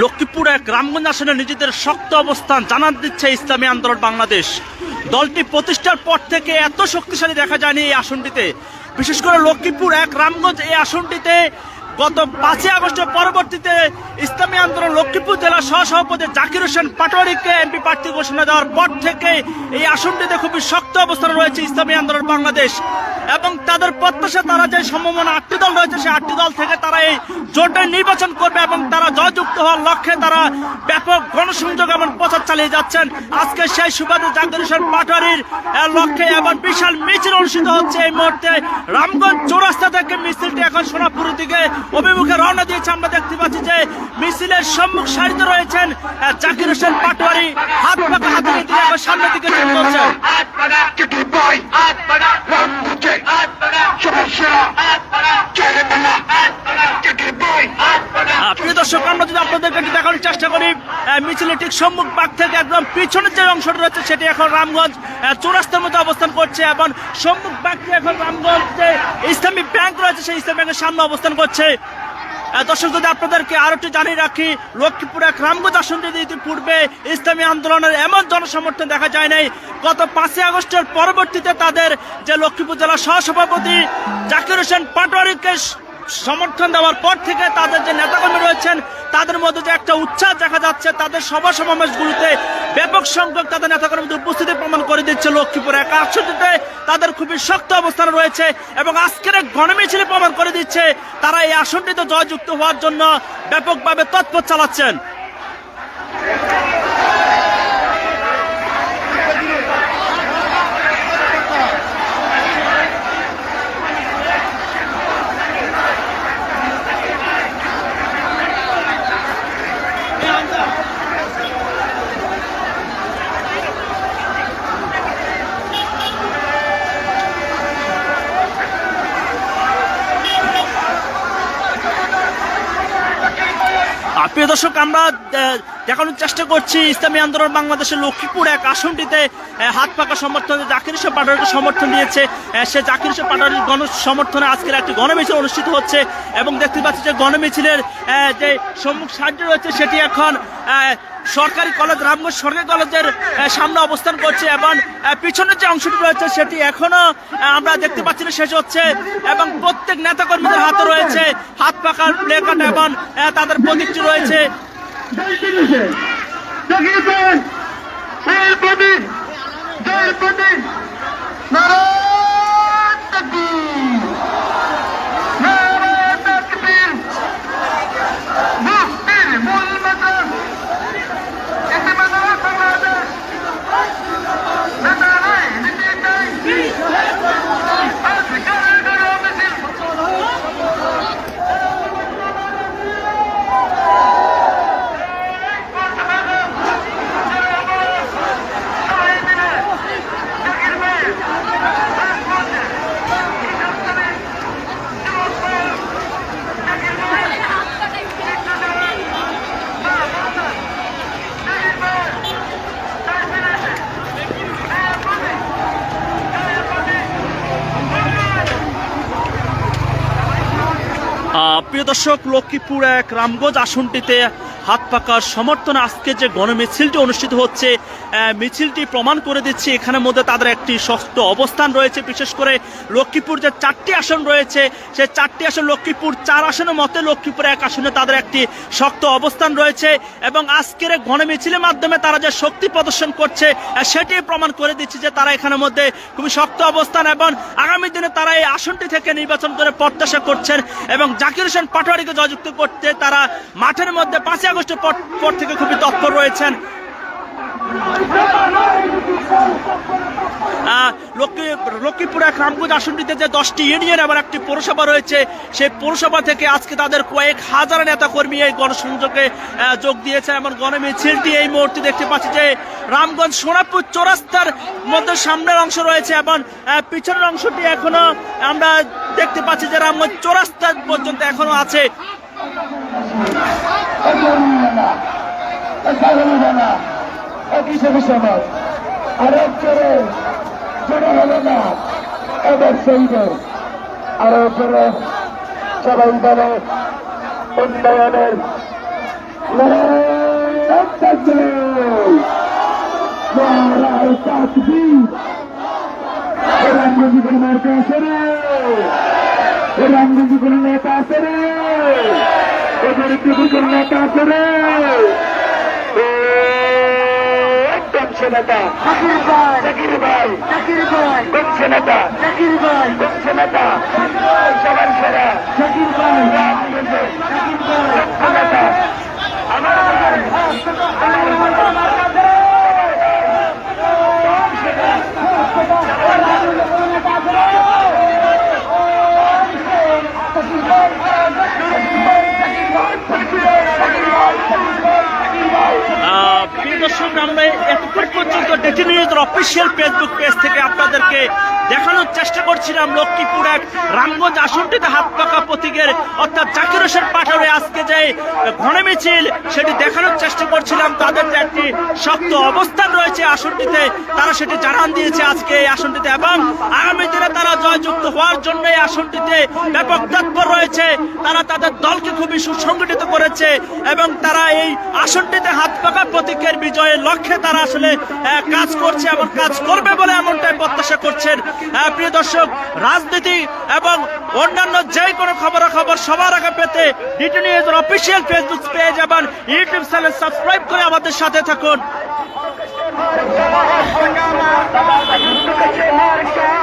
লক্ষ্মীপুর এক রামগঞ্জ আসনে নিজেদের শক্ত অবস্থান জানান দিচ্ছে ইসলামী আন্দোলন বাংলাদেশ। দলটি প্রতিষ্ঠার পর থেকে এত শক্তিশালী দেখা যায়নি এই আসনটিতে। বিশেষ করে লক্ষ্মীপুর এক রামগঞ্জ এই আসনটিতে গত 5 আগস্টের পরবর্তীতে ইসলামী আন্দোলন লক্ষ্মীপুর জেলা সহসভাপতি জাকির হোসেন পাটোয়ারিকে এমপি প্রার্থী ঘোষণা দেওয়ার পর থেকে এই আসনটিতে খুবই শক্ত অবস্থানে রয়েছে ইসলামী আন্দোলন বাংলাদেশ এবং তাদের প্রত্যাশা তারা যে সম্ভাবনা 8টি দল রয়েছে সেই 8টি দল থেকে তারা এই জোটে নির্বাচন করবে এবং তারা জয়যুক্ত হওয়ার লক্ষ্যে তারা ব্যাপক গণসংযোগ এবং প্রচার চালিয়ে যাচ্ছেন। আজকে সেই সুবাদে জাকির হোসেন পাটোয়ারির লক্ষ্যে এবং বিশাল মিছিল অনুষ্ঠিত হচ্ছে। এই মুহূর্তে রামগঞ্জ চৌরাস্তা থেকে মিছিলটি এখন সোনাপুরের দিকে অভিমুখে রওনা দিয়েছে। আমরা দেখতে পাচ্ছি যে মিছিলের সম্মুখ সারিতে রয়েছেন জাকির হোসেন পাটোয়ারি, হাত পাকা হাতে নিয়ে তিনি এখন সামনের দিকে চলছে। প্রিয় দর্শক, আমরা যদি আপনাদেরকে দেখানোর চেষ্টা করি মিছিলের ঠিক সম্মুখ ভাগ থেকে একদম পিছনের যে অংশটা রয়েছে সেটি এখন রামগঞ্জ চৌরাস্তার মধ্যে অবস্থান করছে এবং সম্মুখ ভাগটি এখন রামগঞ্জ যে ইসলামী ব্যাংক রয়েছে সেই ইসলামী ব্যাংকের সামনে অবস্থান করছে। দর্শক, যদি আপনাদেরকে আরো একটু জানিয়ে রাখি, লক্ষ্মীপুর এক রামগঞ্জ আসনটিতে ইতিপূর্বে ইসলামী আন্দোলনের এমন জনসমর্থন দেখা যায় নাই। গত 5 আগস্টের পরবর্তীতে তাদের যে লক্ষ্মীপুর জেলা সহসভাপতি জাকির হোসেন পাটোয়ারিকে সমর্থন দেওয়ার পর থেকে তাদের যে নেতাকর্মী রয়েছেন তাদের মধ্যে যে একটা উচ্ছ্বাস দেখা যাচ্ছে। তাদের সভা সমাবেশগুলোতে ব্যাপক সংখ্যক তাদের নেতাকর্মীদের উপস্থিতি প্রমাণ করে দিচ্ছে। লক্ষ্মীপুর এক আসনটিতে তাদের খুবই শক্ত অবস্থান রয়েছে এবং আজকের এক গণমিছিলে প্রমাণ করে দিচ্ছে তারা এই আসনটিতে জয়যুক্ত হওয়ার জন্য ব্যাপকভাবে তৎপর চালাচ্ছেন। প্রিয় দর্শক, আমরা দেখানোর চেষ্টা করছি ইসলামী আন্দোলন বাংলাদেশের লক্ষ্মীপুর এক আসনটিতে হাত পাকা সমর্থনে জাকির হোসেন পাটোয়ারিকে সমর্থন দিয়েছে। সে জাকির হোসেন পাটোয়ারির গণ সমর্থনে আজকের একটি গণমিছিল অনুষ্ঠিত হচ্ছে এবং দেখতে পাচ্ছি যে গণমিছিলের যে সম্মুখ সারিটি রয়েছে সেটি এখন সরকারি কলেজ রামগঞ্জ সরকারি কলেজের সামনে অবস্থান করছে এবং পিছনের যে অংশটি রয়েছে সেটি এখনো আমরা দেখতে পাচ্ছি না শেষ হচ্ছে এবং প্রত্যেক নেতাকর্মীদের হাতে রয়েছে হাত পাকার প্লেকার্ড এবং তাদের প্রতীকটি রয়েছে। প্রিয় দর্শক, লক্ষ্মীপুর এক রামগঞ্জ আসনটিতে হাত পাকার সমর্থনে আজকে যে গণমিছিলটি অনুষ্ঠিত হচ্ছে মিছিলটি প্রমাণ করে দিচ্ছে এখানের মধ্যে তাদের একটি শক্ত অবস্থান রয়েছে। বিশেষ করে লক্ষ্মীপুর যে 4টি আসন রয়েছে সেই 4টি আসন লক্ষ্মীপুর 4 আসনের মতে লক্ষ্মীপুর এক আসনে তাদের একটি শক্ত অবস্থান রয়েছে এবং আজকের গণমিছিলের মাধ্যমে তারা যে শক্তি প্রদর্শন করছে সেটি প্রমাণ করে দিচ্ছে যে তারা এখানের মধ্যে খুবই শক্ত অবস্থান এবং আগামী দিনে তারা এই আসনটি থেকে নির্বাচন করে প্রত্যাশা করছেন এবং জাকির হোসেন পাটোয়ারিকে জয়যুক্ত করতে তারা মাঠের মধ্যে 5 আগস্টের পর থেকে খুবই তৎপর রয়েছেন। লক্ষ্মীপুর এক রামগঞ্জ আসনটিতে যে 10টি ইউনিয়ন এবং একটি পৌরসভা রয়েছে সেই পৌরসভা থেকে আজকে তাদের কয়েক হাজার নেতা কর্মী এই গণসংযোগে যোগ দিয়েছে এবং গণমিছিলটি এই মুহূর্তে দেখতে পাচ্ছি যে রামগঞ্জ সোনাপুর চৌরাস্তার মধ্যে সামনের অংশ রয়েছে এবং পিছনের অংশটি এখনো আমরা দেখতে পাচ্ছি যে রামগঞ্জ চৌরাস্তা পর্যন্ত এখনো আছে। সবাই দলে উন্নয়নের রামগঞ্জি কোন মার্কা আছে রে, রামগঞ্জি কোন নেতা আছে রে, এদের কোন নেতা আছে রে, একদম সে নেতা জাকির ভাই, কোন সে নেতা কোন সে নেতা সবার সেরা জাকির ভাই, নেতা আমার প্রিয় দর্শক, আমরা এতক্ষণ পর্যন্ত ডিটি নিউজের অফিসিয়াল ফেসবুক পেজ থেকে আপনাদেরকে দেখানোর চেষ্টা করছিলাম লক্ষ্মীপুর এক রামগঞ্জ আসনটিতে হাত পাকা প্রতীকের অর্থাৎ জাকির হোসেন পাটোয়ারি আজকে যে ঘন মিছিল সেটি দেখানোর চেষ্টা করছিলাম। তাদের যে একটি শক্ত অবস্থান রয়েছে আসনটিতে, তারা সেটি জানান দিয়েছে আজকে এই আসনটিতে, এবং আগামী দিনে তারা জয়যুক্ত হওয়ার জন্য এই আসনটিতে ব্যাপক তৎপর রয়েছে। তারা তাদের দলকে খুবই সুসংগঠিত করেছে এবং তারা এই আসনটিতে হাত পাকা প্রতীকের বিজয়ের লক্ষ্যে তারা আসলে কাজ করছে এবং কাজ করবে বলে এমনটাই প্রত্যাশা করছেন। প্রিয় দর্শক, রাজনীতি এবং অন্যান্য যে কোনো খবরাখবর সবার আগে পেতে ডিটি নিউজের অফিসিয়াল ফেসবুক পেজ এবং ইউটিউব চ্যানেল সাবস্ক্রাইব করে আমাদের সাথে থাকুন। মার্কা